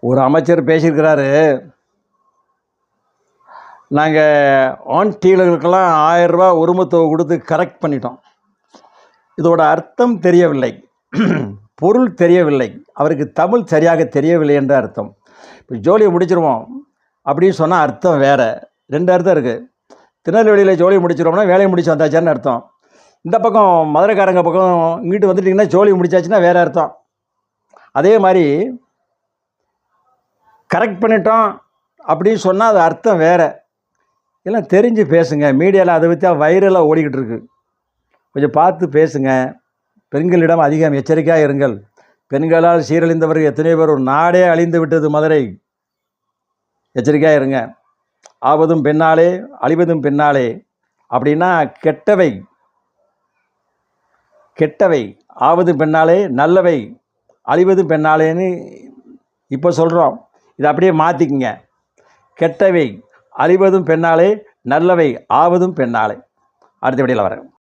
ஒரு அமைச்சர் பேசியிருக்கிறாரு, நாங்கள் ஆண் டீலர்களுக்கெல்லாம் 1000 ரூபா உரிமத்தொகை கொடுத்து கரெக்ட் பண்ணிட்டோம். இதோட அர்த்தம் தெரியவில்லை, பொருள் தெரியவில்லை, அவருக்கு தமிழ் சரியாக தெரியவில்லை என்ற அர்த்தம். இப்போ ஜோலியை முடிச்சிருவோம் அப்படின்னு சொன்னால் அர்த்தம் வேறு. 2 அர்த்தம் இருக்குது. திருநெல்வேலியில் ஜோலியை முடிச்சிருவோம்னா வேலையை முடிச்சு வந்தாச்சான்னு அர்த்தம். இந்த பக்கம் மதுரைக்காரங்க பக்கம் இங்கிட்டு வந்துட்டிங்கன்னா ஜோலியை முடிச்சாச்சுன்னா வேறு அர்த்தம். அதே மாதிரி கரெக்ட் பண்ணிட்டோம் அப்படின்னு சொன்னால் அது அர்த்தம் வேறு. எல்லாம் தெரிஞ்சு பேசுங்க. மீடியாவில் அதை பற்றி வைரலாக ஓடிக்கிட்டு இருக்கு. கொஞ்சம் பார்த்து பேசுங்க. பெண்களிடம் அதிகம் எச்சரிக்கையாக இருங்கள். பெண்களால் சீரழிந்தவர்கள் எத்தனை பேர், ஒரு நாடே அழிந்து விட்டது மதுரை. எச்சரிக்கையாக இருங்க. ஆவதும் பெண்ணாலே அழிவதும் பெண்ணாலே அப்படின்னா கெட்டவை கெட்டவை, ஆவதும் பெண்ணாலே நல்லவை, அழிவதும் பெண்ணாலேன்னு இப்போ சொல்கிறோம். இதை அப்படியே மாற்றிக்குங்க. கெட்டவை அழிவதும் பெண்ணாலே, நல்லவை ஆவதும் பெண்ணாலே. அடுத்த வீடியோவில் வரேன்.